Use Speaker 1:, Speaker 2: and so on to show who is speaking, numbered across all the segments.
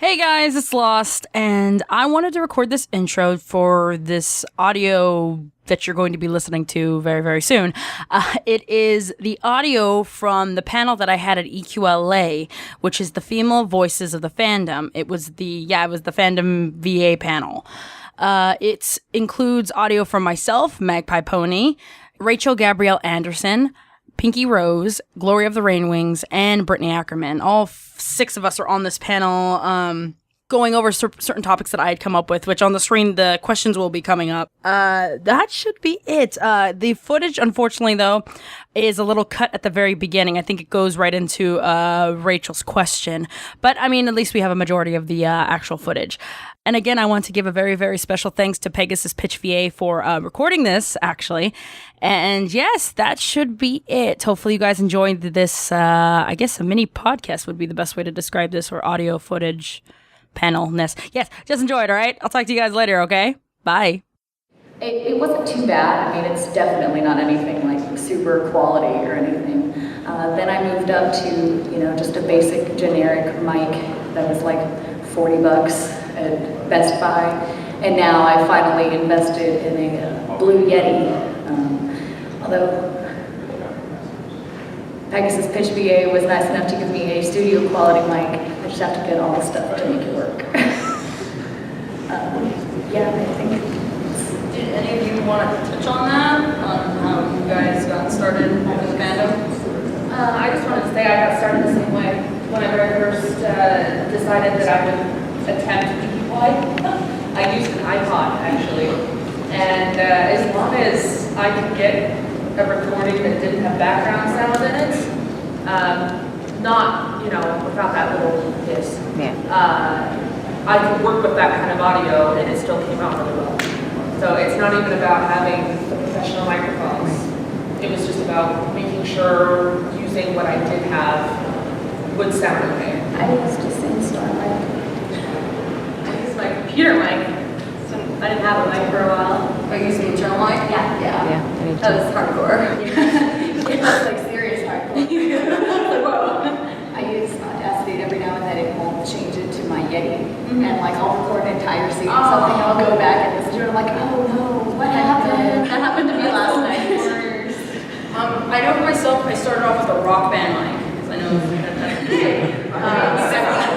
Speaker 1: Hey guys, it's Lost, and I wanted to record this intro for this audio that you're going to be listening to very, very soon. It is the audio from the panel that I had at EQLA, which is the Female Voices of the Fandom. It was the Fandom VA panel. It includes audio from myself, Magpiepony, Raechel Gabriella Anderson, Pinkie Rose, GloryOfTheRainWings, and Brittney Ackerman. All six of us are on this panel going over certain topics that I had come up with, which on the screen, the questions will be coming up. That should be it. The footage, unfortunately, though, is a little cut at the very beginning. I think it goes right into Raechel's question. But, I mean, at least we have a majority of the actual footage. And again, I want to give a very, very special thanks to Pegasus PitchVA for recording this, actually. And yes, that should be it. Hopefully you guys enjoyed this, I guess a mini podcast would be the best way to describe this, or audio footage panel-ness. Yes, just enjoy it, all right? I'll talk to you guys later, okay? Bye.
Speaker 2: It wasn't too bad. I mean, it's definitely not anything like super quality or anything. Then I moved up to, just a basic generic mic that was like $40 at Best Buy, and now I finally invested in a Blue Yeti. Although Pegasus PitchVA was nice enough to give me a studio quality mic, I just have to get all the stuff to make it work. Yeah, I think.
Speaker 3: Did any of you want to touch on that? On how you guys got started with the fandom?
Speaker 4: I just wanted to say I got started the same way. Whenever I first decided that I would attempt Pinkie Pie, I used an iPod actually, and as long as I could get a recording that didn't have background sound in it, not without that little hiss, I could work with that kind of audio and it still came out really well. So it's not even about having the professional microphones. It was just about making sure using what I did have would sound okay.
Speaker 2: I used to sing Star Mic.
Speaker 4: I used my computer mic. So I didn't have a mic for a while.
Speaker 3: Are you using the internal mic?
Speaker 4: Yeah.
Speaker 3: That was hardcore.
Speaker 4: It was like serious hardcore.
Speaker 2: Whoa. I use Audacity every now and then. It won't change it to my Yeti. And like I'll record an entire scene or something, I'll go back and listen to it. I'm like, oh no, what happened? That happened to me last night.
Speaker 3: I know for myself, I started off with a rock band mic, because I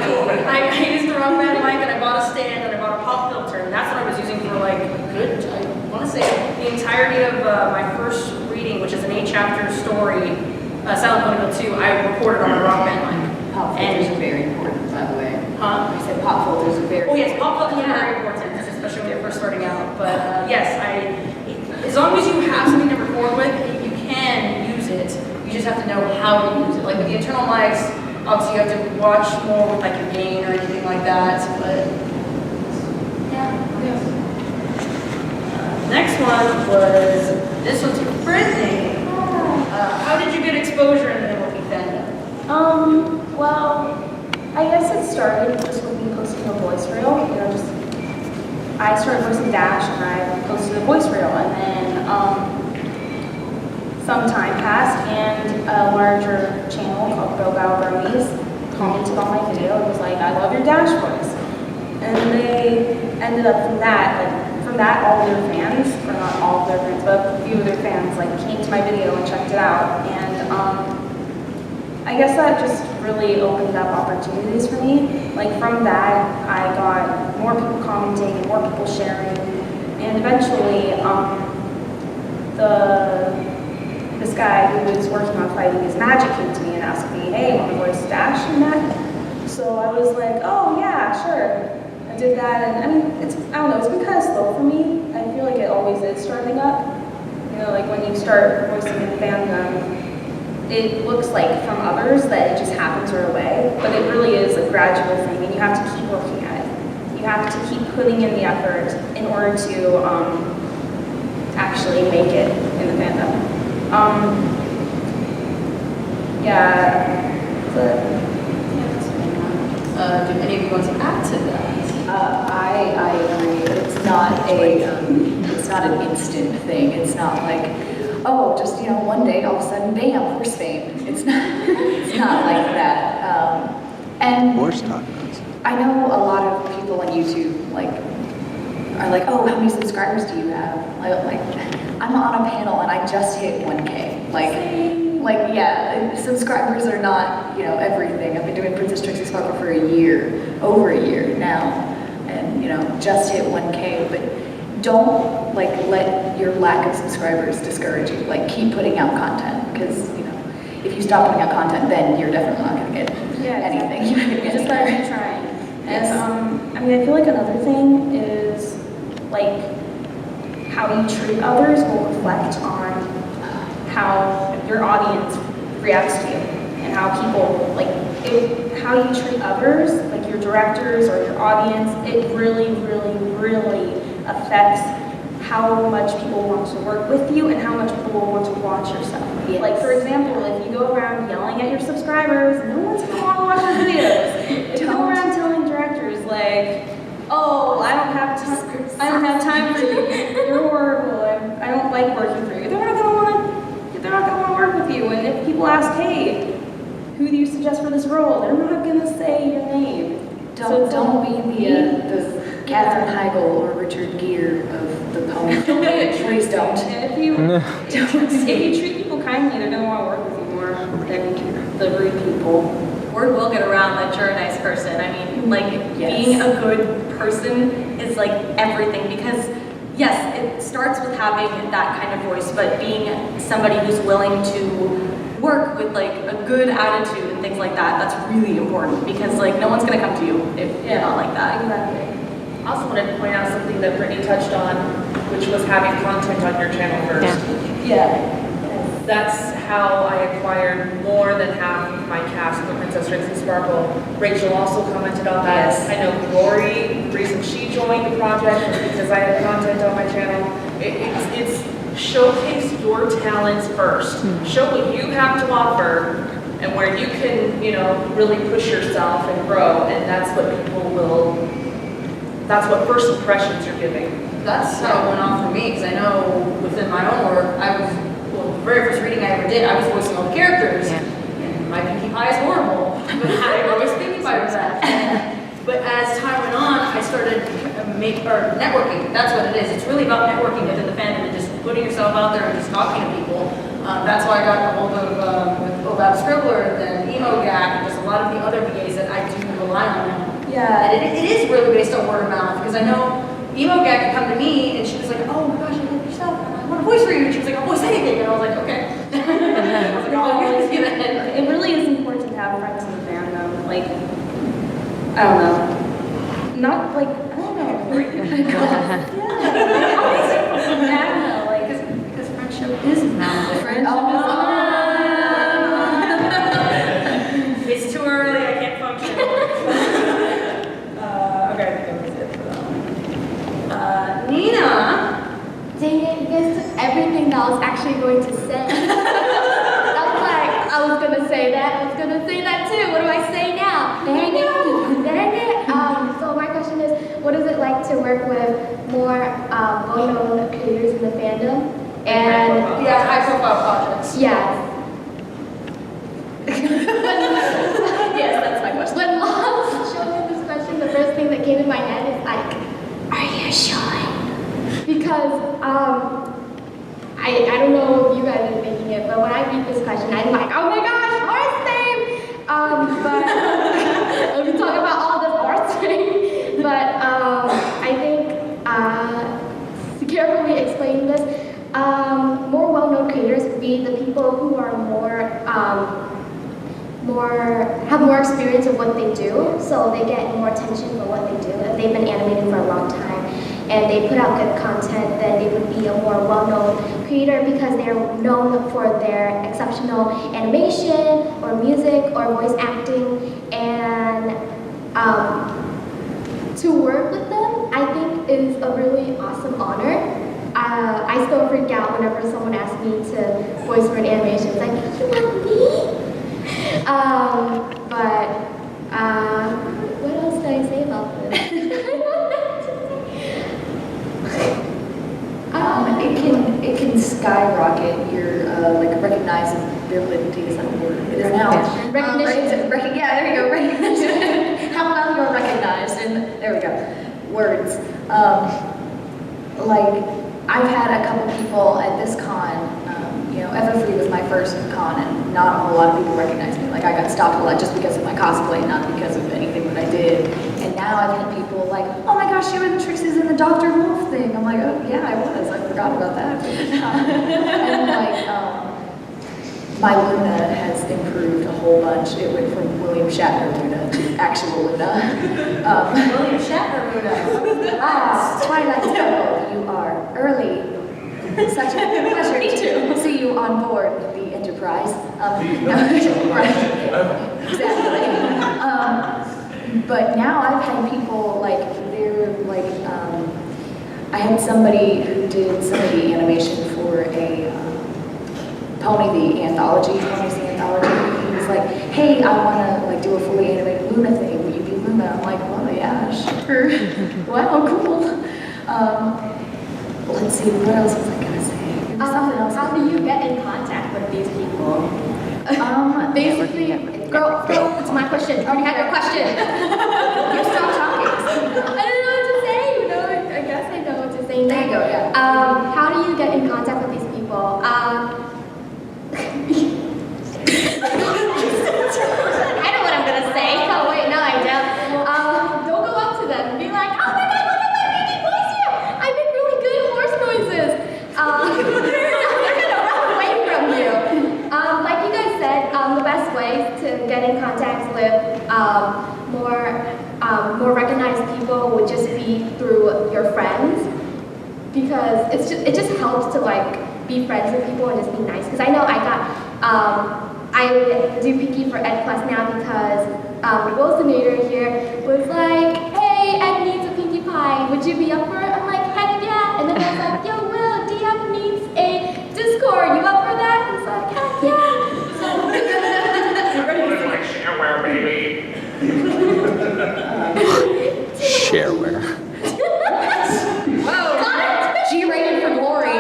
Speaker 3: know I used a rock band mic, and I bought a stand, and I bought a pop filter, and that's what I was using for like I want to say the entirety of my first reading, which is an 8-chapter story, Silent Ponyville 2. I recorded on a rock band mic.
Speaker 2: Pop filters are very important, by the way.
Speaker 3: Huh?
Speaker 2: I said pop filters are very
Speaker 3: important. Oh yes, pop filters are very important, especially when you're first starting out. But yes, as long as you have something to record with, you can use it. You just have to know how to use it. Like with the internal mics, obviously you have to watch more with like your gain or anything like that. But yeah. Next one was, this one's for Brittney. How did you get exposure in the MLP fandom?
Speaker 5: Well, I guess it started just with me posting a voice reel. I started voicing Dash and I posted a voice reel, and then some time passed and a larger channel called baverage commented on my video and was like, I love your Dash voice. And they ended up from that, all of their fans, or not all of their fans, but a few of their fans came to my video and checked it out. And I guess that just really opened up opportunities for me. From that, I got more people commenting and more people sharing. And eventually, this guy who was working on fighting his magic came to me and asked me, hey, want to voice Dash in that? So I was like, oh yeah, sure. I did that, and I mean, it's been kind of slow for me. I feel like it always is starting up. When you start voicing in fandom, it looks like from others that it just happens right away, but it really is a gradual thing, and you have to keep working at it. You have to keep putting in the effort in order to actually make it in the fandom.
Speaker 3: Do any of you want to add to that?
Speaker 2: I agree. It's not an instant thing. It's not like, oh, just one day all of a sudden, bam, horse fame. It's not like that. And
Speaker 6: horse talk does.
Speaker 2: I I know a lot of people on YouTube like are like, oh, how many subscribers do you have? Like, I'm on a panel and I just hit 1K. Like yeah, subscribers are not, you know, everything. I've been doing Princess Trixie Sparkle for a year, over a year now, and you know, just hit 1K. But don't like let your lack of subscribers discourage you. Like keep putting out content, because you know, if you stop putting out content, then you're definitely not going to get anything. You're not going to get
Speaker 5: just gotta
Speaker 2: anywhere.
Speaker 5: keep trying.
Speaker 2: Yes.
Speaker 5: And I mean, I feel like another thing is like how you treat others will reflect on how your audience reacts to you, and how people like how you treat others, like your directors or your audience. It really, really, really affects how much people want to work with you and how much people will want to watch your stuff.
Speaker 2: Yes.
Speaker 5: Like for example, if you go around yelling at your subscribers, no one's gonna want to watch your videos. If you go around telling directors like, oh, I don't have time for you, you're horrible, I don't like working for you, they're not gonna want to work with you. And if people ask, hey, who do you suggest for this role, they're not gonna say your name.
Speaker 2: Don't be the Katherine Heigl or Richard Gere of the poem. Please don't.
Speaker 5: And if you treat people kindly, they're gonna want to work with you more than the rude people.
Speaker 3: Word will get around that you're a nice person. I mean, like,
Speaker 2: Yes.
Speaker 3: being a good person is like everything, because yes, it starts with having that kind of voice, but being somebody who's willing to work with like a good attitude and things like that, that's really important, because like no one's gonna come to you if you're not like that.
Speaker 5: Exactly.
Speaker 4: I also wanted to point out something that Brittney touched on, which was having content on your channel first.
Speaker 5: Yeah.
Speaker 4: That's how I acquired more than half of my cast for Princess Trixie Sparkle. Raechel also commented on that.
Speaker 2: Yes.
Speaker 4: I know Glory, the reason she joined the project was because I had content on my channel. It's showcase your talents first. Show what you have to offer and where you can, you know, really push yourself and grow. And that's what people will, that's what first impressions you're giving.
Speaker 3: That's how it went on for me, because I know within my own work, the very first reading I ever did, I was voicing all the characters.
Speaker 1: Yeah.
Speaker 3: And my Pinkie Pie is horrible, but I always Pinkie Pie was that. But as time went on, I started networking. That's what it is. It's really about networking within the fandom and just putting yourself out there and just talking to people. That's why I got a hold of with Olaf Scribbler, then Emo Gak, and just a lot of the other VAs that I do rely on now.
Speaker 5: Yeah.
Speaker 3: And it is really based on word of mouth, because I know Emo Gak could come to me and she was like, oh my gosh, I love your stuff, and I want a voice for you. And she was like, I'll voice anything. And I was like, okay. I was like, oh, you're gonna do that.
Speaker 5: It really is important to have friends in the fandom. Like, I don't know. Not like, I don't know. Yeah. I don't know. Like,
Speaker 3: Because friendship is now. It's too early, I can't function. Okay, I think that was it for that one. Nina?
Speaker 6: Dang it, you guys took everything that I was actually going to say. I was like, I was gonna say that too. What do I say now? Dang it. So my question is, what is it like to work with more well-known creators in the fandom? And
Speaker 3: Yeah, high profile projects.
Speaker 6: yes.
Speaker 2: Yes, that's my question.
Speaker 6: When Mom showed me this question, the first thing that came in my head is like, are you sure? Because I don't know if you guys are thinking it, but when I read this question, I'm like, oh my gosh, horse name! But we talk about all this horse name. But I think to carefully explain this, more well-known creators would be the people who are have more experience of what they do, so they get more attention for what they do. If they've been animating for a long time and they put out good content, then they would be a more well-known creator because they're known for their exceptional animation or music or voice acting. And to work with them, I think is a really awesome honor. I still freak out whenever someone asks me to voice for an animation. It's like, you want me? What else did I say about this?
Speaker 2: It can skyrocket your like recognizability. Is that a word? It is now.
Speaker 6: Recognition.
Speaker 2: Yeah, there you go. Recognition. How well you're recognized. words. Like, I've had a couple people at this con, you know, FF3 was my first con, and not a whole lot of people recognize me. Like, I got stopped a lot just because of my cosplay, not because of anything that I did. And now I've had people like, oh my gosh, you were the Trixies in the Dr. Wolf thing. I'm like, oh yeah, I was. I forgot about that. And like, my Luna has improved a whole bunch. It went from William Shatner Luna to actual Luna.
Speaker 3: William Shatner Luna.
Speaker 2: Twilight Temple, you are early. Such a pleasure to see you on board the Enterprise. Right. Exactly. But now I've had people like, they're like, I had somebody who did some of the animation for a Pony the Anthology, Pony's the Anthology. He was like, hey, I want to like do a fully animated Luna thing. Will you be Luna? I'm like, well, yeah, sure. Wow, cool. Let's see, what else was I gonna say? There was something else.
Speaker 6: How do you get in contact with these people? Basically, girl, it's my question. I already had your question. You stop talking. I don't know what to say. You know, I guess I know what to say.
Speaker 2: There you go, yeah.
Speaker 6: How do you get in contact with these people? I know what I'm gonna say. Oh wait, no, I don't. Don't go up to them and be like, oh my god, look at my baby voice here. I make really good horse noises. They're gonna run away from you. Like you guys said, the best way to get in contact with more recognized people would just be through your friends, because it just helps to like be friends with people and just be nice. Because I know I do Pinkie for Ed Plus now because TheLostNarrator here was like, hey, Ed needs a Pinkie Pie. Would you be up for it? I'm like, heck yeah. And then I was like, yo, Will, DM needs a Discord. You up for that? He's like, heck yeah.
Speaker 7: Shareware, baby. Shareware.
Speaker 2: Whoa! G-rated for glory.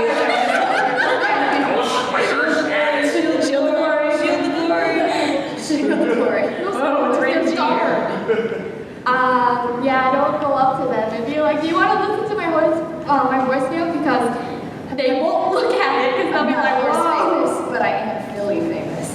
Speaker 6: Yeah, don't go up to them and be like, do you want to listen to my voice note? Because they won't look at it because they'll be like,
Speaker 2: We're
Speaker 6: whoa.
Speaker 2: famous, but I am Philly famous.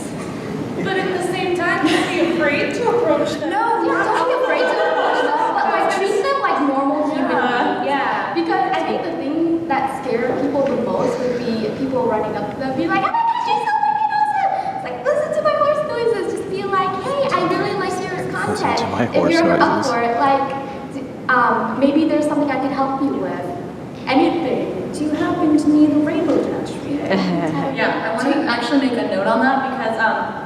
Speaker 4: But at the same time, don't be afraid to approach them.
Speaker 6: No, don't be afraid to approach them, but like treat them like normal human beings.
Speaker 4: Yeah.
Speaker 6: Because I think the thing that scares people the most would be people running up to them, be like, oh my gosh, you're so freaking awesome. It's like, listen to my horse noises. Just be like, hey, I really like your content.
Speaker 7: to my
Speaker 6: If
Speaker 7: horse
Speaker 6: you're up
Speaker 7: noises.
Speaker 6: for it, like, maybe there's something I could help you with. Anything.
Speaker 2: Do you happen to need a rainbow dash?
Speaker 3: Yeah, I want to actually make a note on that because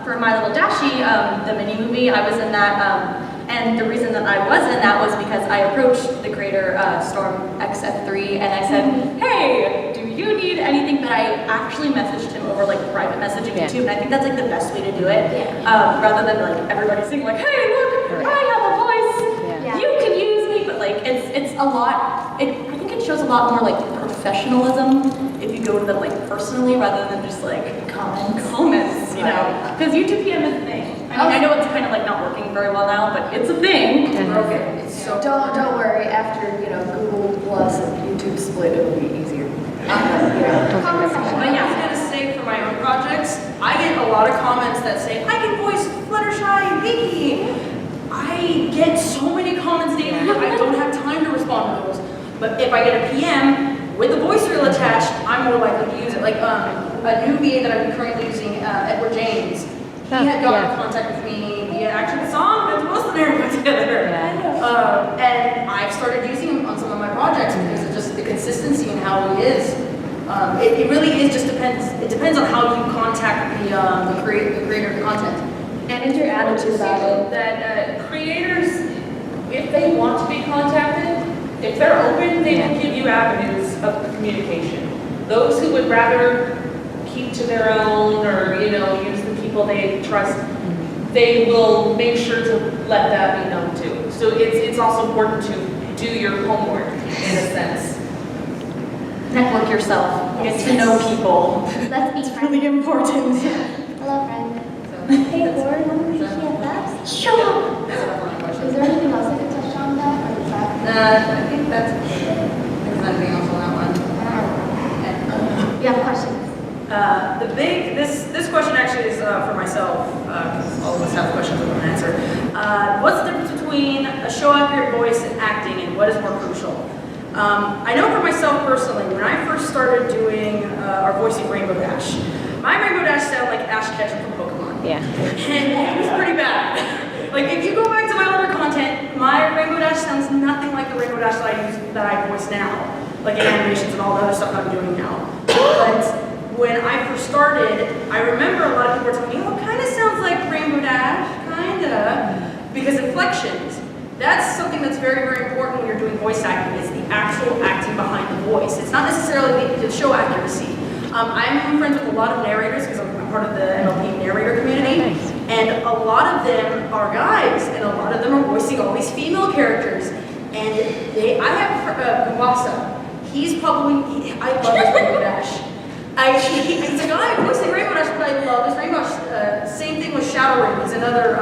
Speaker 3: for My Little Dashie, the mini movie, I was in that, and the reason that I was in that was because I approached the creator, Storm XF3, and I said, hey, do you need anything? But I actually messaged him over like private messaging YouTube, and I think that's like the best way to do it, rather than like everybody saying like, hey, look, I have a voice, you can use me, but like it's a lot. I think it shows a lot more like professionalism if you go to them like personally rather than just like comments, you know, because YouTube PM is a thing. I mean, I know it's kind of like not working very well now, but it's a thing.
Speaker 2: Okay. So don't worry. After Google Plus and YouTube split, it'll be easier.
Speaker 3: But yeah, I was gonna say for my own projects, I get a lot of comments that say I can voice Fluttershy and Pinkie. I get so many comments daily. I don't have time to respond to those. But if I get a PM with a voice reel attached, I'm more likely to use it. Like a new VA that I'm currently using, Edward James. He had gotten in contact with me via actually the song that TheLostNarrator put together. And I've started using him on some of my projects because it's just the consistency and how he is. It really is just depends. It depends on how you contact the creator of content.
Speaker 4: And it's your attitude about it. That creators, if they want to be contacted, if they're open, they will give you avenues of communication. Those who would rather keep to their own or, use the people they trust, they will make sure to let that be known too. So it's also important to do your homework in a sense.
Speaker 3: Network yourself. Get to know people.
Speaker 6: Let's be
Speaker 3: It's really important.
Speaker 6: Hello, friend. Hey, Gord, want to be PFS? Sure. Is there anything else I could touch on that? Or is that?
Speaker 3: I think This question actually is for myself, because all of us have questions we want to answer. What's the difference between a show-accurate voice and acting, and what is more crucial? I know for myself personally, when I first started doing our voicing Rainbow Dash, my Rainbow Dash sounded like Ash Ketchum from Pokemon.
Speaker 8: Yeah.
Speaker 3: And it was pretty bad. Like, if you go back to my older content, my Rainbow Dash sounds nothing like the Rainbow Dash that I voice now. Like in animations and all the other stuff I'm doing now. But when I first started, I remember a lot of people were telling me, oh, it kind of sounds like Rainbow Dash, kinda. Because inflections, that's something that's very, very important when you're doing voice acting, is the actual acting behind the voice. It's not necessarily the show accuracy. I'm friends with a lot of narrators because I'm part of the MLP narrator community.
Speaker 8: Nice.
Speaker 3: And a lot of them are guys, and a lot of them are voicing all these female characters. And I have Gawasa. He's probably, I love his Rainbow Dash. He's a guy voicing Rainbow Dash, but I love his Rainbow Dash. Same thing with Shadowring. He's another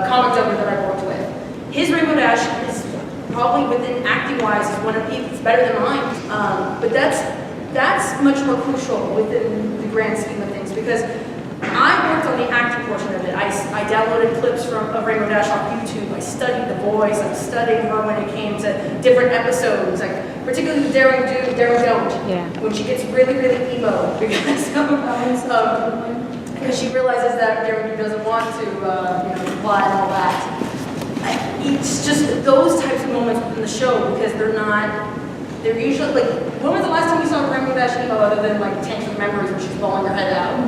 Speaker 3: comic dubber that I've worked with. His Rainbow Dash is probably within acting-wise is one of it's better than mine. But that's much more crucial within the grand scheme of things, because I worked on the acting portion of it. I downloaded clips of Rainbow Dash off YouTube. I studied the voice. I studied her when it came to different episodes, like particularly Daring Do, Daring Don't, when she gets really, really emo because she realizes that Daring Do doesn't want to, fly and all that. It's just those types of moments within the show, because they're usually like, when was the last time you saw Rainbow Dash emo other than like Tanks with Memories where she's bawling her head out?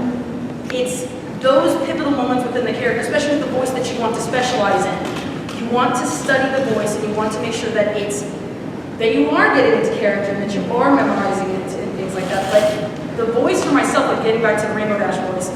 Speaker 3: It's those pivotal moments within the character, especially with the voice that you want to specialize in. You want to study the voice, and you want to make sure that you are getting into character and that you are memorizing it and things like that. But the voice for myself, like getting back to the Rainbow Dash voice,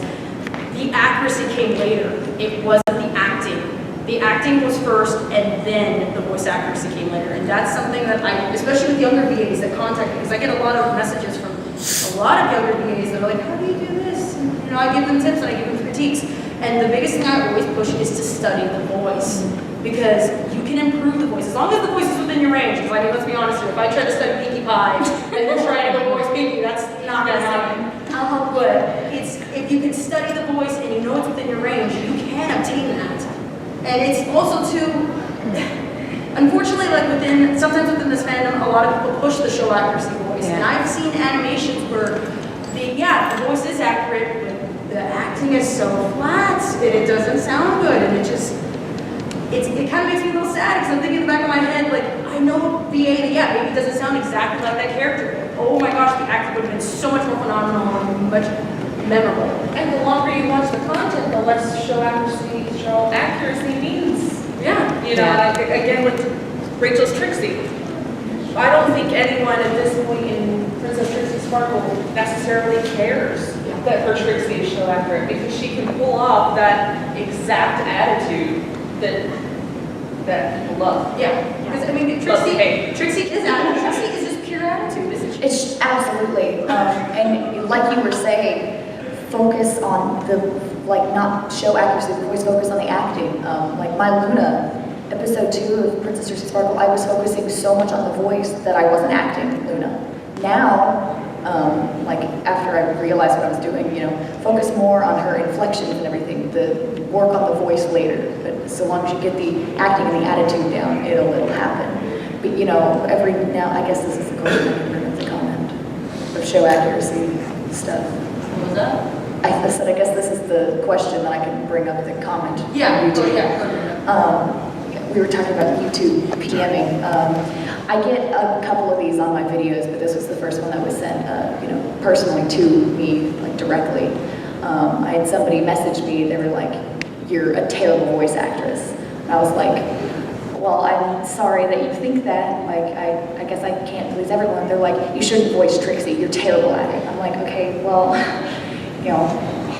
Speaker 3: the accuracy came later. It wasn't the acting. The acting was first, and then the voice accuracy came later. And that's something that especially with younger VAs that contact me, because I get a lot of messages from a lot of younger VAs that are like, how do you do this? And, I give them tips and I give them critiques. And the biggest thing I always push is to study the voice, because you can improve the voice as long as the voice is within your range. Because let's be honest here, if I try to study Pinkie Pie and then try to voice Pinkie, that's not going to happen. But if you can study the voice and you know it's within your range, you can obtain that. And it's also unfortunately, like sometimes within this fandom, a lot of people push the show accuracy voice. And I've seen animations where the voice is accurate, but the acting is so flat and it doesn't sound good, and it kind of makes me a little sad, because I'm thinking in the back of my head, like, I know VA, maybe it doesn't sound exactly like that character. Oh my gosh, the acting would have been so much more phenomenal and much memorable.
Speaker 4: And the longer you watch the content, the less show accuracy means.
Speaker 3: Yeah.
Speaker 4: Again with Raechel's Trixie. I don't think anyone at this point in Princess Trixie Sparkle necessarily cares that her Trixie is show accurate, because she can pull off that exact attitude that people love.
Speaker 3: Yeah. Because Trixie is attitude. Trixie is just pure attitude, isn't she?
Speaker 2: It's absolutely, and like you were saying, focus on not show accuracy, the voice, focus on the acting. Like my Luna, episode 2 of Princess Trixie Sparkle, I was focusing so much on the voice that I wasn't acting Luna. Now, after I realized what I was doing, focus more on her inflections and everything, work on the voice later. But so long as you get the acting and the attitude down, it'll happen. But every now, I guess this is the question I can bring up the comment of show accuracy stuff.
Speaker 3: What was that?
Speaker 2: I said, I guess this is the question that I can bring up the comment.
Speaker 3: Yeah.
Speaker 2: On YouTube.
Speaker 3: Yeah.
Speaker 2: We were talking about YouTube PMing. I get a couple of these on my videos, but this was the first one that was sent, personally to me, directly. I had somebody message me. They were like, "You're a terrible voice actress." And I was like, "Well, I'm sorry that you think that. I guess I can't please everyone." They're like, "You shouldn't voice Trixie. You're terrible at it." I'm like, "Okay, well,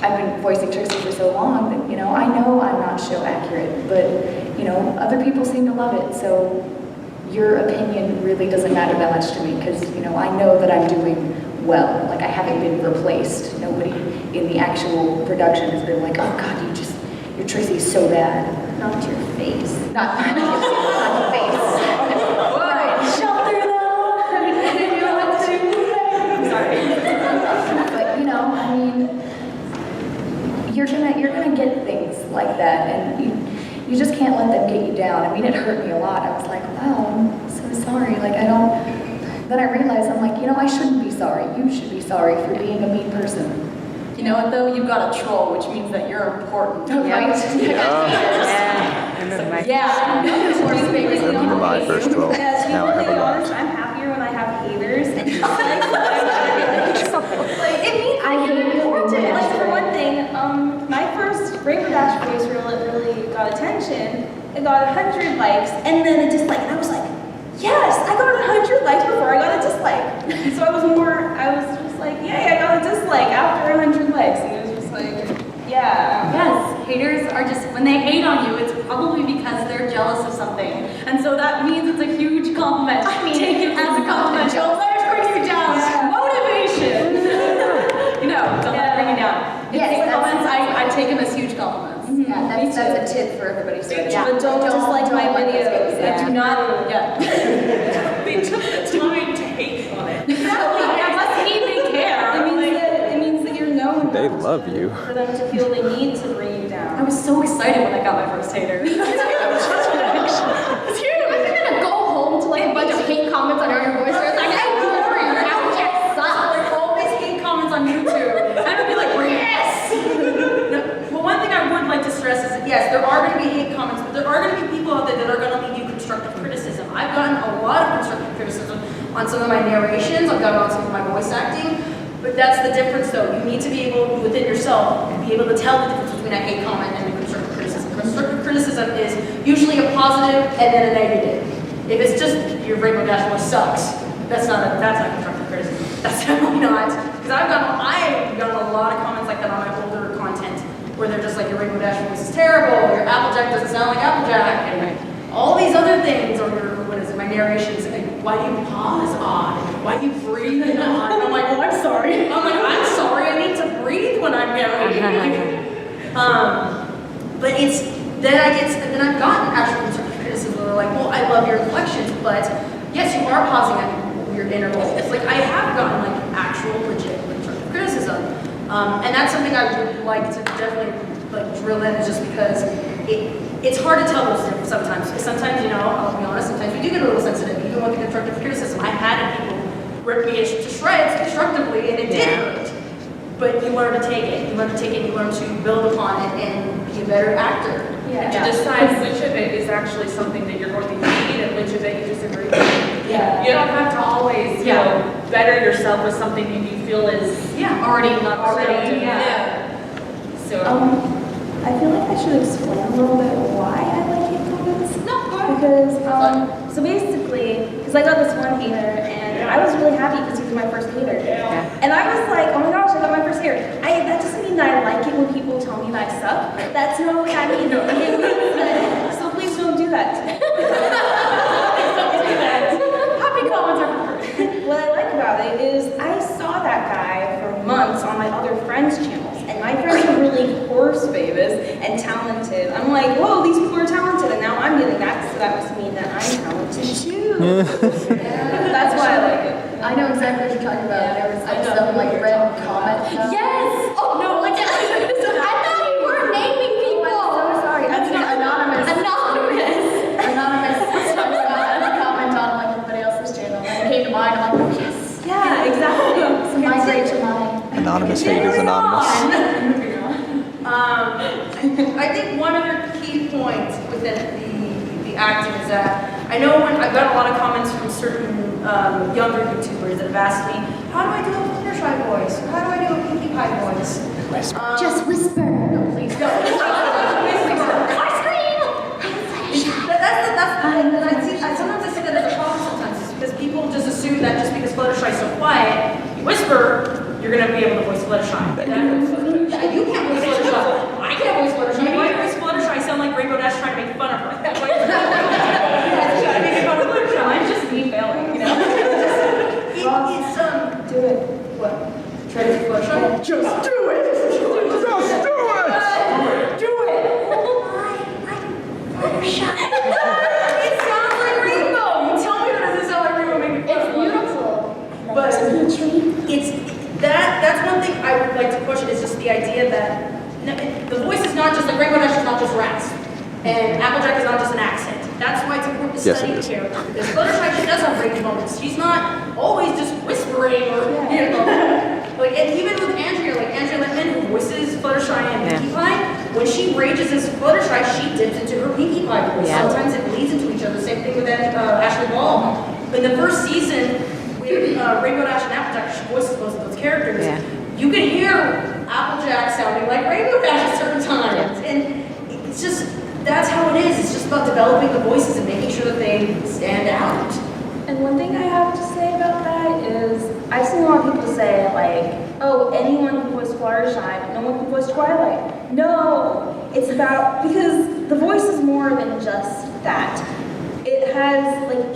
Speaker 2: I've been voicing Trixie for so long that, I know I'm not show accurate, but, other people seem to love it. So your opinion really doesn't matter that much to me, because, I know that I'm doing well. I haven't been replaced. Nobody in the actual production has been like, oh God, your Trixie is so bad." Not to your face. Not to your face. Shelter though. Sorry. But, that, and you just can't let them get you down. I mean, it hurt me a lot. I was like, wow, I'm so sorry. Like, I don't, then I realized, I'm like, I shouldn't be sorry. You should be sorry for being a mean person.
Speaker 8: You know what though? You've got a troll, which means that you're important.
Speaker 2: Right?
Speaker 8: Yeah.
Speaker 7: Remember my first 12.
Speaker 5: Yeah, to be
Speaker 7: Now I have
Speaker 5: really
Speaker 7: a lot.
Speaker 5: honest, I'm happier when I have haters. And just like, it means
Speaker 6: I hate
Speaker 5: you're important.
Speaker 6: Rainbow
Speaker 5: Like
Speaker 6: Dash
Speaker 5: for
Speaker 6: Race.
Speaker 5: one thing, my first Rainbow Dash Race really got attention. It got 100 likes, and then it dislike. And I was like, yes, I got 100 likes before I got a dislike. So I was just like, yay, I got a dislike after 100 likes. And it was just like, yeah.
Speaker 8: Yes, haters are just, when they hate on you, it's probably because they're jealous of something. And so that means it's a huge compliment. I mean, take it as a compliment. Don't let it bring you down. Motivation. Don't let it bring you down.
Speaker 6: Yes,
Speaker 8: Compliments, I take them as huge compliments.
Speaker 6: Yeah, that's a tip for everybody starting.
Speaker 8: Yeah.
Speaker 5: But don't dislike my videos.
Speaker 8: Yeah. Do not,
Speaker 3: They took the time to hate on it.
Speaker 8: Exactly. That must mean they care.
Speaker 5: It means that you're known.
Speaker 7: They love you.
Speaker 5: For them to feel the need to bring you
Speaker 8: I
Speaker 5: down.
Speaker 8: was so excited when I got my first hater.
Speaker 6: It's huge. I'm gonna go home to like a bunch of hate comments on your voice. It's like, hey, Glory, your outfit sucks.
Speaker 8: Like always hate comments on YouTube. I would be like, yes!
Speaker 3: Well, one thing I would like to stress is that yes, there are going to be hate comments, but there are going to be people out there that are going to leave you constructive criticism. I've gotten a lot of constructive criticism on some of my narrations, I've gotten on some of my voice acting, but that's the difference though. You need to be able, within yourself, be able to tell the difference between a hate comment and a constructive criticism. Constructive criticism is usually a positive and then a negative. If it's just your Rainbow Dash voice sucks, that's not constructive criticism. That's definitely not. Because I've gotten a lot of comments like that on my older content where they're just like, your Rainbow Dash voice is terrible, your Applejack doesn't sound like Applejack, and all these other things, or your, my narrations, like, why do you pause odd? Why do you breathe odd? And I'm like, oh, I'm sorry. I'm sorry, I need to breathe when I'm narrating. But it's, then I've gotten actual constructive criticism where they're like, well, I love your inflections, but yes, you are pausing at weird intervals. It's like, I have gotten like actual legit constructive criticism. And that's something I would like to definitely like drill in, is just because it's hard to tell those difference sometimes. Sometimes, I'll be honest, sometimes we do get a little sensitive, even with the constructive criticism. I had people rip me to shreds constructively, and it did hurt. But you learn to take it. You learn to build upon it and be a better actor.
Speaker 4: And to decide which of it is actually something that you're going to need and which of it you disagree with.
Speaker 8: Yeah.
Speaker 4: You don't have to always, better yourself with something that you feel is
Speaker 8: Already.
Speaker 4: So
Speaker 5: I feel like I should explain a little bit why I like hate comments.
Speaker 8: No, go ahead.
Speaker 5: Because, so basically, because I got this one hater, and I was really happy because he was my first hater. And I was like, oh my gosh, I got my first hater. That doesn't mean that I like it when people tell me that I suck. That's not what that means. It means that, so please don't do that.
Speaker 8: Happy comments are preferred.
Speaker 5: What I like about it is I saw that guy for months on my other friends' channels, and my friends were really horse famous and talented. I'm like, whoa, these people are talented, and now I'm getting that, so that must mean that I'm talented too. That's why I like it.
Speaker 6: I know exactly what you're talking about. There was like some like red comment.
Speaker 8: Yes! Oh no, like I thought you were naming people.
Speaker 6: I'm so sorry. That's anonymous. Anonymous. Comment on like everybody else's channel. And it came to mine. I'm like, oh yes.
Speaker 5: Yeah, exactly.
Speaker 6: So migrate to mine.
Speaker 7: Anonymous hate is anonymous.
Speaker 3: I think one other key point within the acting is that I know when I've got a lot of comments from certain younger YouTubers that have asked me, how do I do a Fluttershy voice? Or how do I do a Pinkie Pie voice?
Speaker 6: Just whisper. No, please don't.
Speaker 3: My scream! And sometimes I see that as a problem sometimes, is because people just assume that just because Fluttershy is so quiet, you whisper, you're going to be able to voice Fluttershy. You can't voice Fluttershy. I can't voice Fluttershy. Why voice Fluttershy? I sound like Rainbow Dash trying to make fun of her. Trying to make fun of Fluttershy.
Speaker 8: I'm just me failing,
Speaker 5: Do it.
Speaker 3: What? Try to do Fluttershy? Just do it! It sounds like Rainbow! You tell me that doesn't sound like Rainbow making fun of
Speaker 6: It's beautiful.
Speaker 3: But that's one thing I would like to push, is just the idea that the voice is not just like Rainbow Dash is not just rasp. And Applejack is not just an accent. That's why it's important to
Speaker 7: Yes,
Speaker 3: study
Speaker 7: it
Speaker 3: the
Speaker 7: is.
Speaker 3: character. Because Fluttershy, she does have range moments. She's not always just whispering or, you know. Like, and even with Andrea Lippman, who voices Fluttershy and Pinkie Pie, when she rages as Fluttershy, she dips into her Pinkie Pie voice. Sometimes it bleeds into each other. Same thing with Ashley Ball. In the first season, with Rainbow Dash and Applejack, she voices both of those characters. You can hear Applejack sounding like Rainbow Dash at certain times. And it's just, that's how it is. It's just about developing the voices and making sure that they stand out.
Speaker 5: And one thing I have to say about that is, I've seen a lot of people say, like, oh, anyone can voice Fluttershy, but no one can voice Twilight. No! It's about, because the voice is more than just that. It has, like,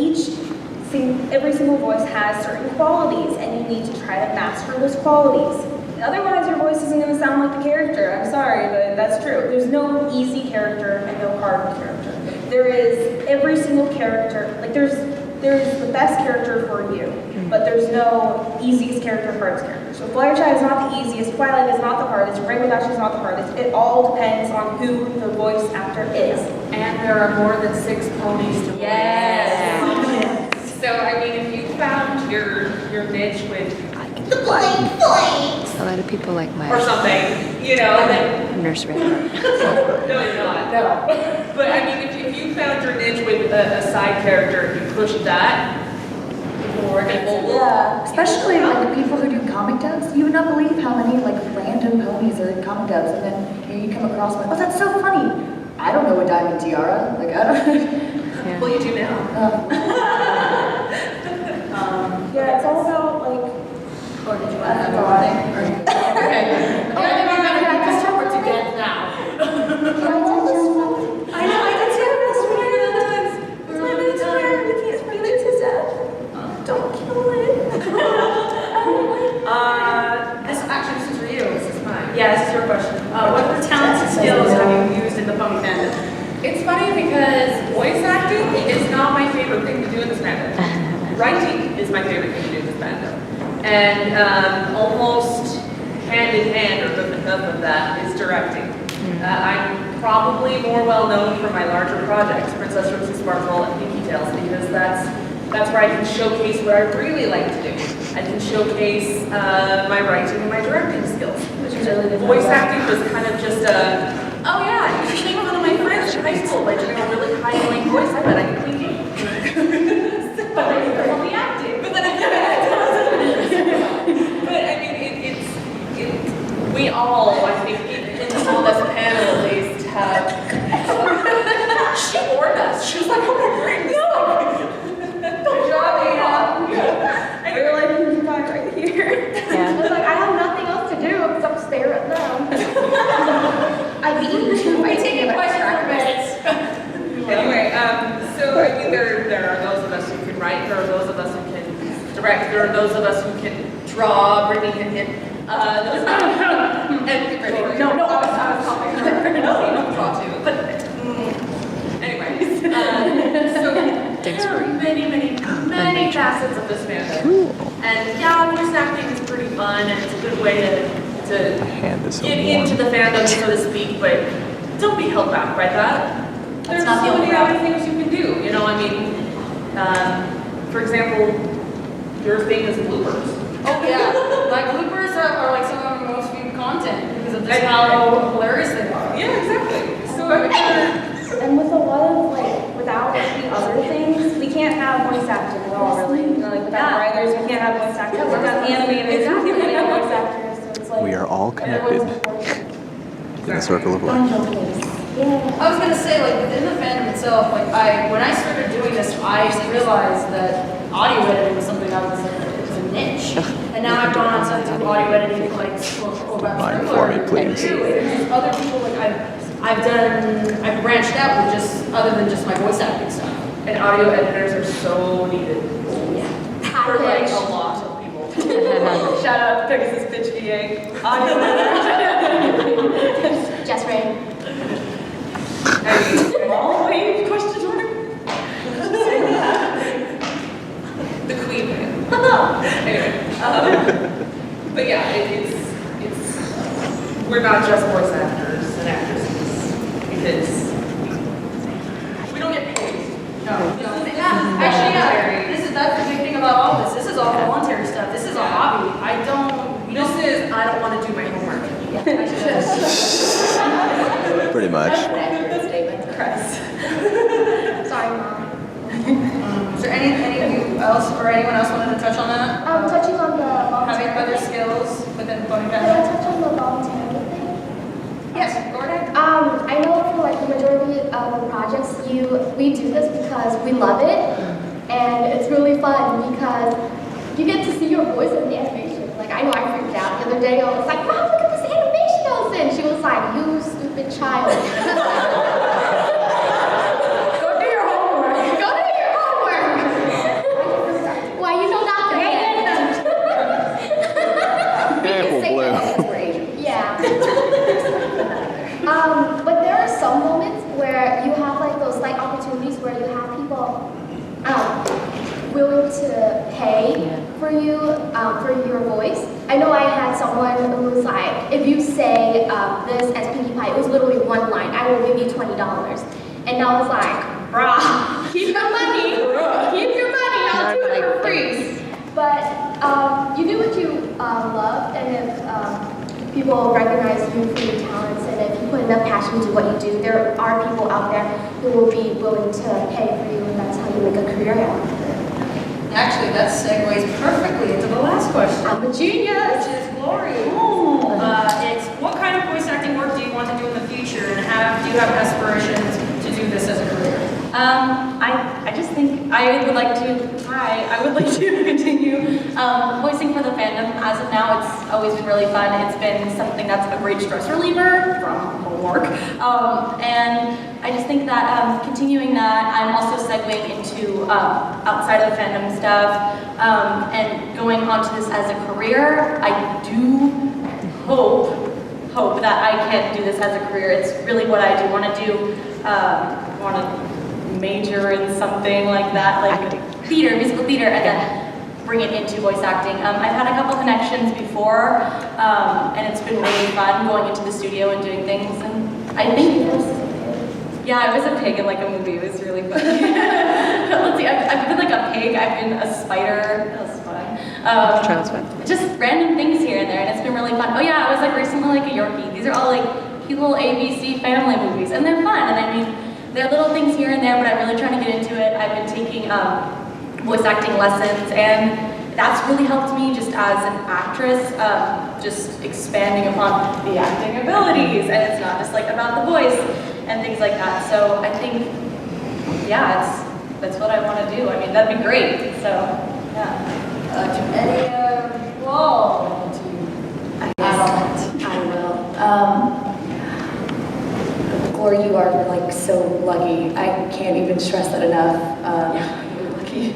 Speaker 5: every single voice has certain qualities, and you need to try to master those qualities. Otherwise, your voice isn't going to sound like the character. I'm sorry, but that's true. There's no easy character and no hard character. There is every single character, like there's the best character for you, but there's no easiest character, hardest character. So Fluttershy is not the easiest, Twilight is not the hardest, Rainbow Dash is not the hardest. It all depends on who the voice actor is.
Speaker 4: And there are more than 6 ponies to voice.
Speaker 5: Yes.
Speaker 4: So, I mean, if you found your niche with
Speaker 9: The blank. A lot of people like my
Speaker 4: or something, you know, then
Speaker 9: nursery.
Speaker 4: no, you're not. No. But I mean, if you found your niche with a side character and you pushed that, more people will.
Speaker 2: Yeah, especially like the people who do comic dubs. You would not believe how many like random ponies are in comic dubs, and then you come across one. Oh, that's so funny. I don't know a diamond tiara. Like I don't.
Speaker 4: Well, you do now.
Speaker 5: Yeah, it's all about like.
Speaker 3: Or did you want to have one thing? Okay. Yeah, I think we're going to start to death now.
Speaker 5: I know, I did too. It's my minute to wear. We can't feel it to death. Don't kill it.
Speaker 3: This is for you.
Speaker 4: This is mine.
Speaker 3: Yeah, this is your question. What other talents and skills have you used in the pony fandom?
Speaker 4: It's funny because voice acting is not my favorite thing to do in this fandom. Writing is my favorite thing to do in this fandom. And almost hand in hand, or the of that, is directing. I'm probably more well known for my larger projects, Princess Trixie Sparkle and Pinkie Tales, because that's where I can showcase what I really like to do. I can showcase my writing and my directing skills.
Speaker 5: Which is really good.
Speaker 4: Voice acting was kind of just a, oh yeah, you should make one of my friends in high school by doing a really high annoying voice. I bet I can Pinkie. But then you're only acting. But then but I mean, we all, I think, in on this panel at least have. She warned us. She was like, "Oh my brain, good job, Anna."
Speaker 5: We were like, Pinkie Pie right here.
Speaker 6: I was like, I have nothing else to do except stare at them. I'd be eating too.
Speaker 3: We take a question for minutes.
Speaker 4: Anyway, so I mean, there are those of us who can write. There are those of us who can direct. There are those of us who can draw. Brittney can hit. Those and Brittney. No, I was talking. No, you don't draw too. But anyways, so there are many facets of this fandom. And yeah, voice acting is pretty fun, and it's a good way to get into the fandom, so to speak. But don't be held back by that. There's so many other things you can do. You know, I mean, for example, your thing is bloopers.
Speaker 3: Oh yeah, like bloopers are like some of our most viewed content because of just how hilarious they are.
Speaker 4: Yeah, exactly. So
Speaker 5: And with a lot of like, without the other things, we can't have voice acting at all, really. You know, like without writers, we can't have voice actors. Without animators, we can't really have voice actors. So it's like
Speaker 7: We are all connected in a circle of life.
Speaker 3: I was gonna say, like within the fandom itself, like when I started doing this, I realized that audio editing was something it was a niche, and now I've gone on to do audio editing for like about
Speaker 7: Mine for me, please.
Speaker 3: and other people like I've branched out with just other than just my voice acting stuff.
Speaker 4: and audio editors are so needed.
Speaker 3: Yeah.
Speaker 4: For like a lot of people. Shout out to Pegasus PitchVA. Audio editor.
Speaker 6: Just Ray.
Speaker 4: All wave question mark. The queen man. Anyway, but yeah, it's we're not just voice actors and actresses because
Speaker 7: Pretty much.
Speaker 2: Accurate statement.
Speaker 6: Sorry, Mom.
Speaker 3: Is there any of you else or anyone else wanted to touch on that?
Speaker 6: Touching on the
Speaker 3: Having
Speaker 6: volunteer.
Speaker 3: other skills within pony
Speaker 6: Can I
Speaker 3: fandom?
Speaker 6: touch on the volunteer thing?
Speaker 3: Yes, go ahead.
Speaker 6: I know for like the majority of the projects, we do this because we love it, and it's really fun because you get to see your voice in the animation. Like I know I freaked out the other day. I was like, "Wow, look at this animation I was in." She was like, "You stupid child." Go do your homework. Go do your homework. Why you know not to hate it?
Speaker 7: Apple blue.
Speaker 6: Yeah. But there are some moments where you have like those like opportunities where you have people willing to pay for you for your voice. I know I had someone who was like, if you say this as Pinkie Pie, it was literally one line. I will give you $20, and I was like, bruh, keep your money, keep your money. I'll do it for free. But you do what you love, and if people recognize you for your talents, and if you put enough passion into what you do, there are people out there who will be willing to pay for you, and that's how you make a career out of it.
Speaker 3: Actually, that segues perfectly into the last question.
Speaker 6: I'm a genius.
Speaker 3: Which is Glory. It's what kind of voice acting work do you want to do in the future, and do you have aspirations to do this as a career?
Speaker 8: I just think I would like to continue voicing for the fandom. As of now, it's always been really fun. It's been something that's a great stress reliever from homework. And I just think that continuing that, I'm also segueing into outside of the fandom stuff and going onto this as a career. I do hope that I can do this as a career. It's really what I do want to do. Want to major in something like that, like theater, musical theater, and then bring it into voice acting. I've had a couple connections before, and it's been really fun going into the studio and doing things. And I think, yeah, I was a pig in like a movie. It was really fun. Let's see, I've been like a pig. I've been a spider. That was fun. Just random things here and there, and it's been really fun. Oh yeah, I was like recently like a Yorkie. These are all like cute little ABC family movies, and they're fun. And I mean, there are little things here and there, but I'm really trying to get into it. I've been taking voice acting lessons, and that's really helped me just as an actress, just expanding upon the acting abilities, and it's not just like about the voice and things like that. So I think, yeah, that's what I want to do. I mean, that'd be great. So, yeah.
Speaker 2: Do any of you all want to add on it? I will. Glory, you are like so lucky. I can't even stress that enough. You're lucky.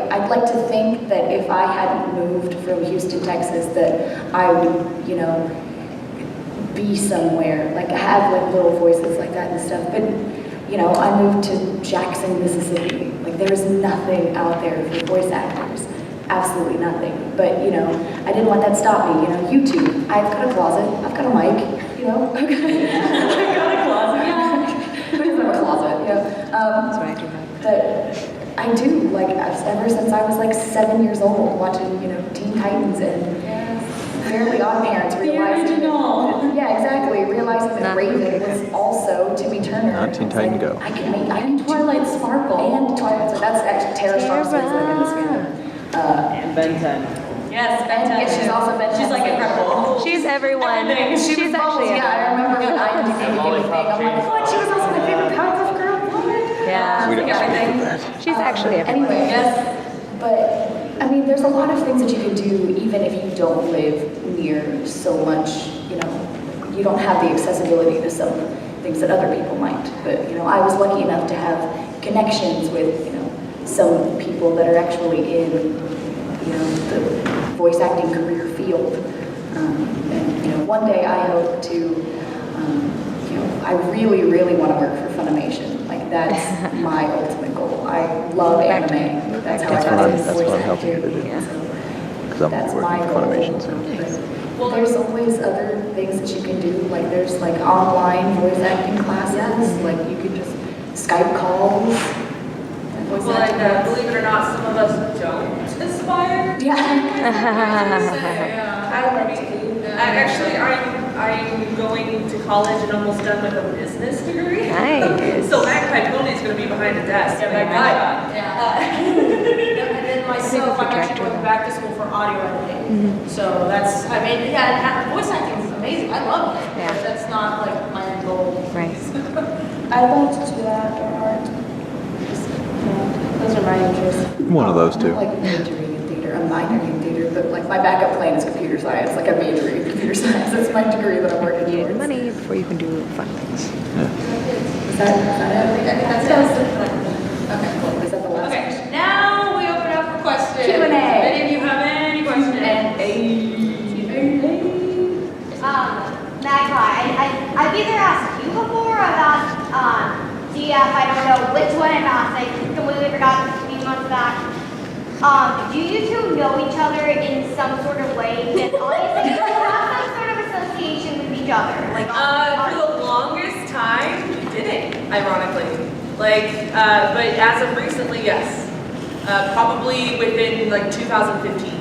Speaker 2: I'd like to think that if I hadn't moved from Houston, Texas, that I would, be somewhere, like have like little voices like that and stuff. But, I moved to Jackson, Mississippi. Like there's nothing out there for voice actors. Absolutely nothing. But, I didn't let that stop me. YouTube. I've got a closet. I've got a mic. I've got a closet. Yeah. Who doesn't have a closet?
Speaker 9: That's what I do.
Speaker 2: But I do, like, ever since I was like 7 years old, watching, Teen Titans and Fairly Odd Parents, realizing realizing that Raven was also Timmy Turner.
Speaker 7: Teen Titan Go.
Speaker 2: I can Twilight Sparkle. And Twilight, so that's actually Tara Strong's in this fandom.
Speaker 10: And Ben 10.
Speaker 8: Yes, Ben 10.
Speaker 2: Yeah, she's also been.
Speaker 8: She's like incredible.
Speaker 9: She's everyone. She's actually
Speaker 2: I remember when I did the thing. I'm like, what? She was also my favorite Powerpuff Girl.
Speaker 9: Yeah.
Speaker 7: We don't
Speaker 8: everything.
Speaker 9: She's actually everyone.
Speaker 2: Anyway, but I mean, there's a lot of things that you can do even if you don't live near so much, you don't have the accessibility to some things that other people might. But, I was lucky enough to have connections with, some people that are actually in, the voice acting career field. And, one day I hope to, I really, really want to work for Funimation. Like, that's my ultimate goal. I love anime. That's how I got into
Speaker 7: That's
Speaker 2: voice
Speaker 7: what I'm helping you to
Speaker 2: acting.
Speaker 7: do.
Speaker 2: So
Speaker 7: Because I'm
Speaker 2: that's
Speaker 7: working
Speaker 2: my
Speaker 7: for
Speaker 2: goal.
Speaker 7: Funimation soon.
Speaker 2: Well, there's always other things that you can do. Like, there's like online voice acting classes. Like, you can just Skype calls.
Speaker 4: Well, believe it or not, some of us don't aspire.
Speaker 2: Yeah.
Speaker 4: I
Speaker 5: like to be.
Speaker 4: Actually, I'm going to college and almost done with a business degree.
Speaker 9: Nice.
Speaker 4: So Magpiepony is going to be behind a desk.
Speaker 3: Yeah, Magpie. And then myself, I'm actually going back to school for audio editing. So that's, I mean, yeah, voice acting is amazing. I love it.
Speaker 9: Yeah.
Speaker 3: But that's not like my end goal.
Speaker 9: Right.
Speaker 5: I'd like to do that or art. Those are my interests.
Speaker 7: One of those
Speaker 2: I'm
Speaker 7: two.
Speaker 2: not, like majoring in theater. I'm minoring in theater, but like my backup plan is computer science. Like I'm majoring in computer science. That's my degree that I'm working
Speaker 9: You need
Speaker 2: towards.
Speaker 9: money before you can do fun things.
Speaker 2: Is that it?
Speaker 3: I think that's it.
Speaker 2: Okay, cool. Is that the last?
Speaker 3: Okay, now we open up for questions.
Speaker 2: Q&A.
Speaker 3: If any of you have any questions?
Speaker 6: Magpie, I've either asked you before or I've asked DF, I don't know which one I've asked, I completely forgot this a few months back. Do you two know each other in some sort of way? And obviously you have some sort of association with each other. Like,
Speaker 4: For the longest time, we didn't, ironically. Like, but as of recently, yes. Probably within like 2015.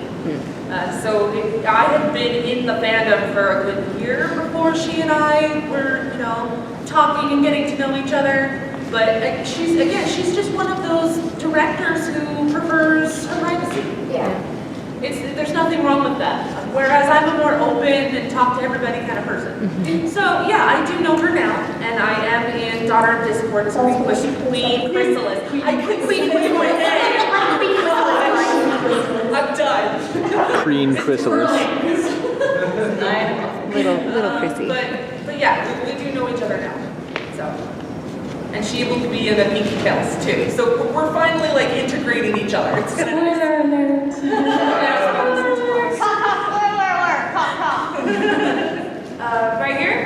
Speaker 4: So I had been in the fandom for a good year before she and I were, you know, talking and getting to know each other. But she's just one of those directors who prefers her privacy.
Speaker 6: yeah.
Speaker 4: There's nothing wrong with that. Whereas I'm a more open and talk to everybody kind of person. So yeah, I do know her now, and I am in Daughter of Discord as Queen Chrysalis. I could Queen with I'm done.
Speaker 7: Cream chrysalis.
Speaker 9: Little Chrissy.
Speaker 4: But yeah, we do know each other now. So, and she will be in the Pinkie Tales too. So we're finally like integrating each other. It's gonna
Speaker 6: Spoiler alert,
Speaker 3: Right here?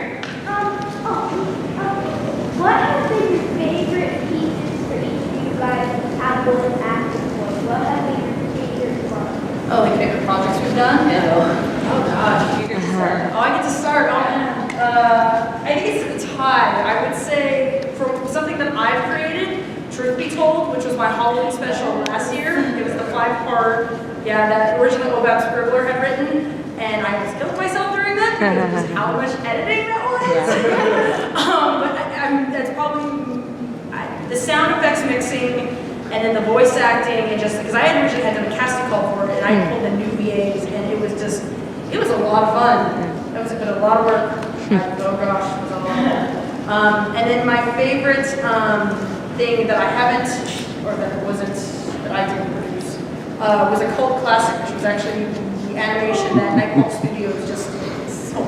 Speaker 6: what have been your favorite pieces for each of you guys have been acting for? What have been your favorite ones?
Speaker 3: Oh, like favorite projects we've done? Yeah. Oh gosh, you get to start. Oh, I get to start. Oh, I think it's a tie. I would say from something that I've created, Truth Be Told, which was my Halloween special last year. It was the 5-part, that original Obab Scribbler had written. And I was killing myself during that because of just how much editing that was. But that's probably the sound effects mixing and then the voice acting and just because I had originally had done a casting call for it and I pulled the new VAs and it was a lot of fun. It was a lot of work. Oh gosh, it was a lot of fun. And then my favorite thing that I haven't or that I didn't produce was a cult classic, which was actually the animation that Nightfall Studios just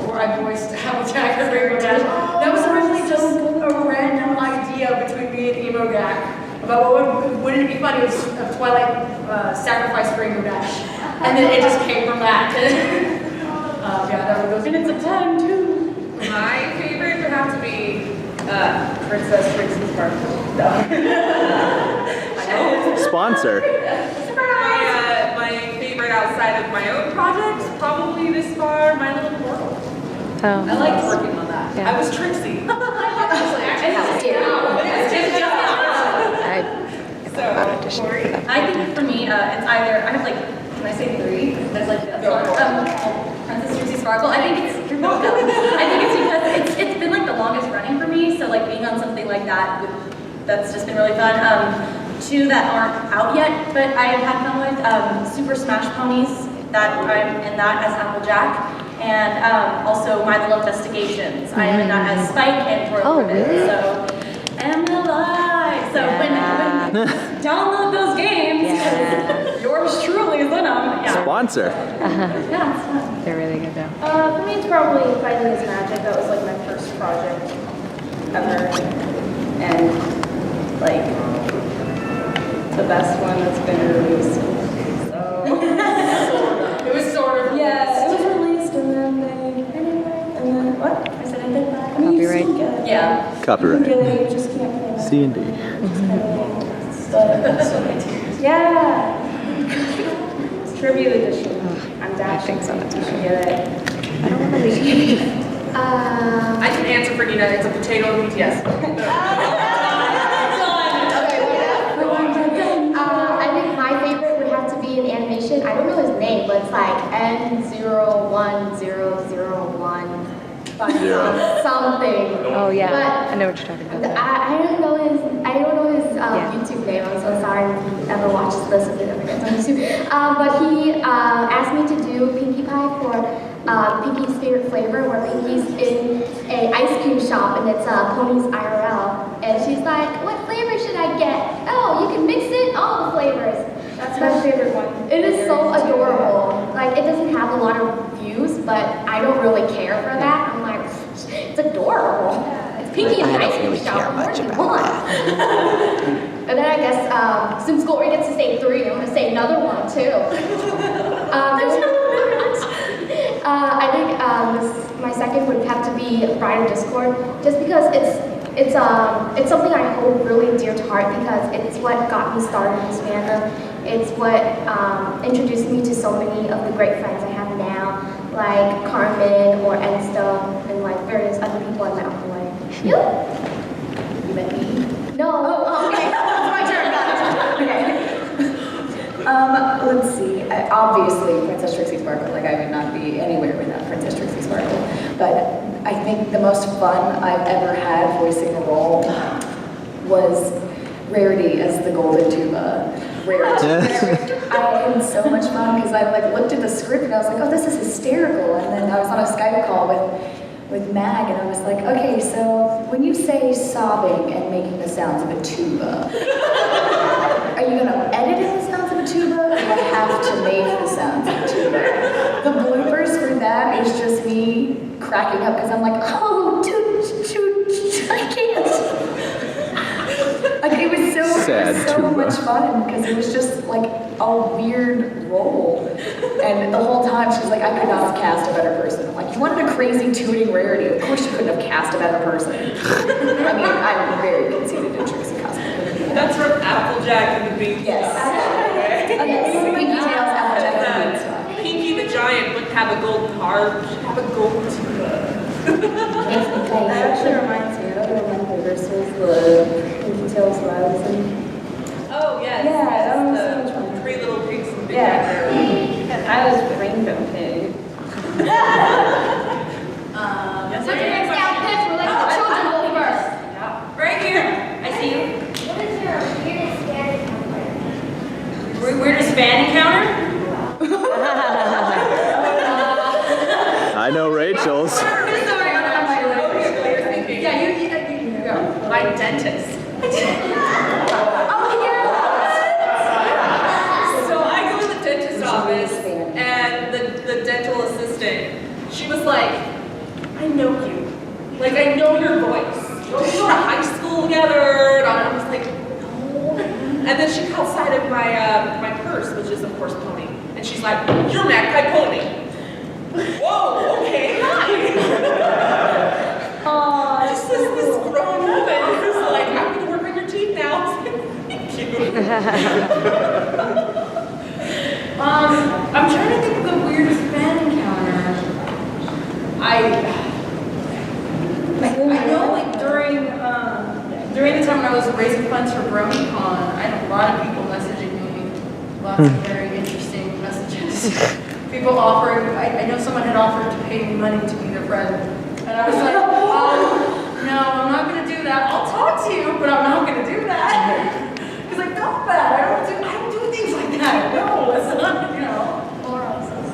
Speaker 3: where I voiced Applejack and Rainbow Dash. That was originally just a random idea between me and Emo Gak about wouldn't it be funny if Twilight sacrificed Rainbow Dash, and then it just came from that. That was and it's a 10 too.
Speaker 4: My favorite would have to be Princess Trixie Sparkle. No.
Speaker 7: Sponsor.
Speaker 4: My favorite outside of my own projects, probably this far, My Little Portal.
Speaker 9: Oh.
Speaker 4: I liked working on that.
Speaker 9: Yeah.
Speaker 4: I was Trixie.
Speaker 9: I thought about auditioning for that.
Speaker 8: I think for me, it's either, I have like, can I say 3? There's like the Princess Trixie Sparkle. I think it's, you're welcome. I think it's because it's been like the longest running for me, so like being on something like that, that's just been really fun. 2 that aren't out yet, but I have had fun with Super Smash Ponies, that I'm in that as Applejack, and also My Little Investigations. I am in that as Spike and Royal Ribbon,
Speaker 9: really?
Speaker 8: so MLI. So when download those games, yours truly is in them. Yeah.
Speaker 7: Sponsor.
Speaker 8: Yeah, it's fun.
Speaker 9: They're really good though.
Speaker 5: For me, it's probably Fighting is Magic. That was like my first project ever, and like the best one that's been released. So
Speaker 3: It was sort of
Speaker 5: yeah, it was released, and then what? I said I did that. I mean, you
Speaker 9: Copyright.
Speaker 5: still get it.
Speaker 3: Yeah.
Speaker 5: You
Speaker 7: Copyright.
Speaker 5: get it, you just can't claim it.
Speaker 7: C&D.
Speaker 5: Yeah. It's tribute edition. I'm dashing.
Speaker 9: I think so, that's
Speaker 5: You should
Speaker 9: right.
Speaker 5: get it.
Speaker 9: I don't want to leave.
Speaker 4: I can answer for Nina. It's a potato and BTS.
Speaker 6: I think my favorite would have to be an animation. I don't know his name, but it's like N01
Speaker 7: Zero.
Speaker 6: something.
Speaker 9: Oh yeah,
Speaker 6: But
Speaker 9: I know what you're talking about.
Speaker 6: I don't know his YouTube name. I'm so sorry if he ever watches this if he ever gets on YouTube. But he asked me to do Pinkie Pie for Pinkie's favorite flavor, where Pinkie's in a ice cream shop and it's Pony's IRL, and she's like, "What flavor should I get?" "Oh, you can mix it, all the flavors."
Speaker 5: That's my favorite one.
Speaker 6: It is so adorable. Like, it doesn't have a lot of views, but I don't really care for that. I'm like, it's adorable. It's Pinkie in an ice cream shop. What do you want? And then I guess since Glory gets to say 3, I'm gonna say another one too. There's no limit. I think my second would have to be Bride of Discord, just because it's something I hold really dear to heart, because it's what got me started in this fandom. It's what introduced me to so many of the great friends I have now, like Carmen or Astelle, and like various other people I met on the way. You? You met me? No. Oh, okay. It's my turn. Got it. Okay.
Speaker 2: Let's see. Obviously, Princess Trixie Sparkle. Like, I would not be anywhere without Princess Trixie Sparkle. But I think the most fun I've ever had voicing a role was Rarity as the Golden Tuba. Rarity. I had so much fun because I like looked at the script and I was like, oh, this is hysterical. And then I was on a Skype call with Mag, and I was like, okay, so when you say sobbing and making the sounds of a tuba, are you gonna edit in the sounds of a tuba, or do you have to make the sounds of a tuba? The bloopers for that is just me cracking up because I'm like, oh, I can't. Like, it was so much fun because it was just like a weird role. And the whole time she's like, I could not have cast a better person. I'm like, you wanted a crazy tooting Rarity. Of course you couldn't have cast a better person. I mean, I'm very conceited in Trixie cosplay.
Speaker 4: That's from Applejack and the Beanstalk.
Speaker 2: Yes. Okay, Pinkie Tails, Applejack and the Beanstalk.
Speaker 4: Pinkie the Giant wouldn't have a golden heart, she'd have a golden tuba.
Speaker 5: That actually reminds me, another one of my favorites was the Pinkie Tails Rise.
Speaker 4: Oh, yes.
Speaker 5: Yeah, that was
Speaker 4: the
Speaker 5: so much fun.
Speaker 4: 3 little pigs and big
Speaker 5: Yeah. I was the Rainbow Pig.
Speaker 3: Yes,
Speaker 8: Put your hands down, pitch. We'll let the children go first.
Speaker 3: Right here. I see you.
Speaker 6: What is your weirdest fan encounter?
Speaker 3: Weirdest fan encounter?
Speaker 7: I know Rachel's.
Speaker 3: Yeah, you go.
Speaker 4: My dentist. So I go to the dentist's office, and the dental assistant, she was like, I know you. Like, I know your voice. We went to high school together, and I was like, no. And then she caught sight of my purse, which is, of course, Pony. And she's like, you're Magpiepony. Whoa, okay, hi. Just this grown woman who's like, I'm going to work on your teeth now. Thank you.
Speaker 3: I'm trying to think of the weirdest fan encounter. I know, like, during the time when I was raising funds for BronyCon, I had a lot of people messaging me, lots of very interesting messages. People offering, I know someone had offered to pay me money to be their friend, and I was like, no, I'm not going to do that. I'll talk to you, but I'm not going to do that. Because I felt bad. I don't do things like that. No, it's not, you know.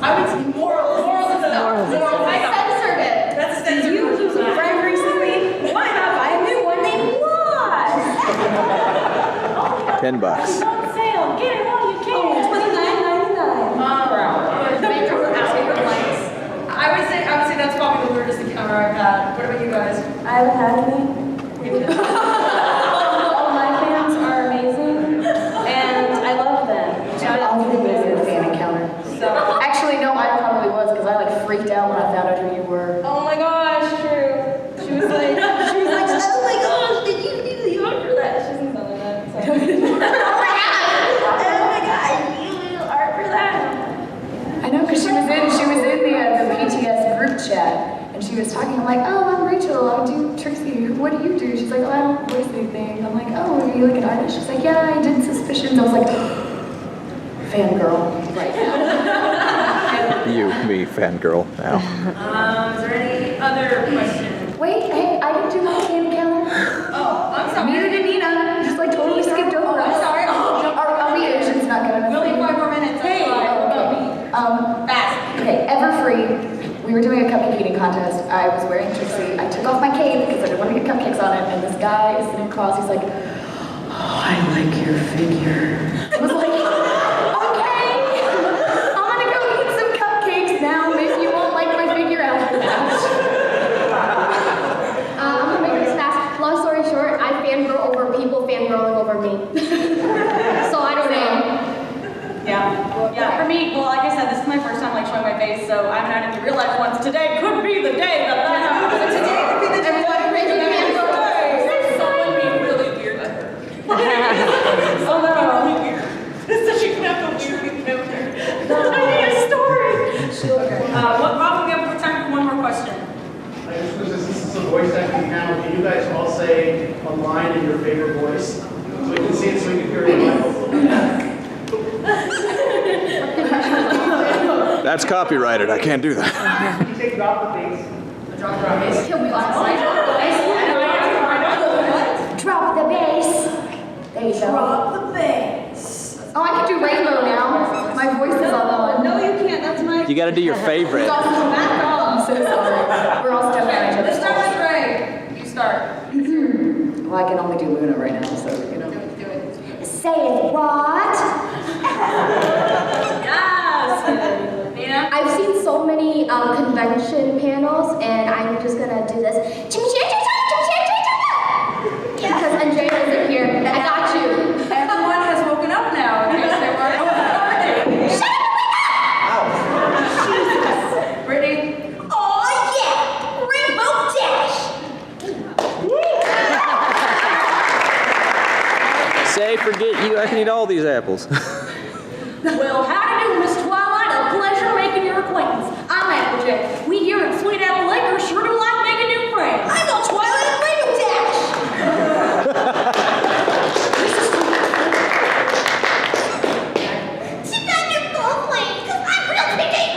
Speaker 3: I would say moral is not.
Speaker 8: I censored it.
Speaker 3: That's a censored.
Speaker 5: You lose a friend recently? Why not buy a new one named Lost?
Speaker 7: $10.
Speaker 5: It's on sale. Get it while you can. $29.99.
Speaker 3: I would say that's probably the weirdest encounter I've had. What about you guys?
Speaker 5: I haven't had any. All my fans are amazing, and I love them.
Speaker 2: I'll give you a fan encounter.
Speaker 5: So,
Speaker 2: Actually, no, I probably was because I like freaked out when I found out who you were.
Speaker 5: oh my gosh, true. She was like, oh my gosh, did you do the art for that? She doesn't tell me that. So. Oh my god, you do art for that?
Speaker 2: I know, because she was in the PTS group chat, and she was talking. I'm like, oh, I'm Raechel. I do Trixie. What do you do? She's like, oh, I don't voice anything. I'm like, oh, are you like an artist? She's like, yeah, I did Suspicions. I was like, fangirl right now.
Speaker 7: You, me, fangirl now.
Speaker 3: Is there any? other question.
Speaker 2: Wait, hey, I didn't do my candy counter.
Speaker 3: Oh, I'm sorry.
Speaker 2: Neither did Nina. Just like totally skipped over us.
Speaker 3: I'm sorry.
Speaker 2: Are we Asians not good enough?
Speaker 3: We only have 5 more minutes.
Speaker 2: Hey,
Speaker 3: Fast.
Speaker 2: Okay, Everfree. We were doing a cupcake eating contest. I was wearing Trixie. I took off my cape because I didn't want to get cupcakes on it. And this guy is sitting across. He's like, "Oh, I like your figure." I was like, "Okay, I'm gonna go eat some cupcakes now. Maybe you won't like my figure after that."
Speaker 6: I'm gonna make this fast. Long story short, I fangirl over people fangirling over me. So I don't know.
Speaker 8: Yeah, for me, well, like I said, this is my first time like showing my face, so I haven't had any real life ones. Today could be the day that happens. Today could be the day that someone being really weird to her. Someone being really weird. So she can have a weird encounter. I need a story.
Speaker 3: What problem we have time for one more question?
Speaker 11: This is a voice acting panel. Can you guys all say a line in your favorite voice? So we can see it, so we can hear it.
Speaker 7: That's copyrighted. I can't do that.
Speaker 11: You say drop the bass.
Speaker 3: Drop the bass.
Speaker 2: Drop the bass. There you go.
Speaker 3: Drop the bass.
Speaker 2: Oh, I can do rainbow now. My voice is all on.
Speaker 3: No, you can't. That's my.
Speaker 7: You got to do your favorite.
Speaker 2: Back off. I'm so sorry. We're all stepping on each other's
Speaker 3: This time
Speaker 2: toes.
Speaker 3: is Ray. You start.
Speaker 2: Well, I can only do Luna right now, so you know.
Speaker 3: Do it.
Speaker 2: Say it what?
Speaker 3: Yes. Nina.
Speaker 6: I've seen so many convention panels, and I'm just gonna do this. Because Andrea isn't here. I got you.
Speaker 3: Everyone has woken up now. In case they weren't awake.
Speaker 6: Shut up!
Speaker 3: Brittney.
Speaker 6: Oh yeah! Rainbow Dash!
Speaker 7: Say, forget you. I can eat all these apples.
Speaker 8: Well, how do you do, Miss Twilight? A pleasure making your acquaintance. I'm Applejack. We here at Sweet Apple Lake sure do like making new friends. I know Twilight and Rainbow Dash! Sit back and go play, because I'm real picky.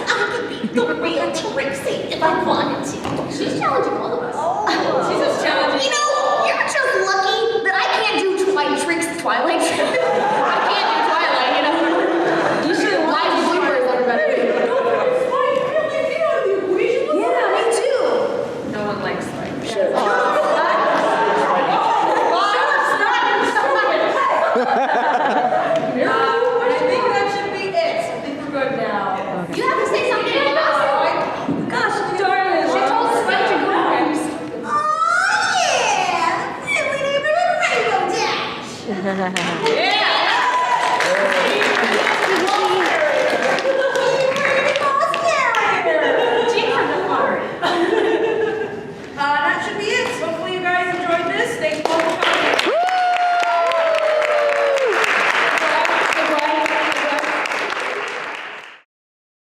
Speaker 8: I could be the real Trixie if I wanted to. She's challenging all of us.
Speaker 3: She's just challenging.
Speaker 6: You know, you're just lucky that I can't do Twilight. I can't do Twilight, you know. You should live bloopers, everybody. Yeah, me too.
Speaker 4: No one likes like.
Speaker 3: I think that should be it. I think we're good now.
Speaker 6: You have to say something else.
Speaker 3: Gosh darn it. She told us right to go.
Speaker 6: Oh yeah, Rainbow Dash.
Speaker 3: Yeah.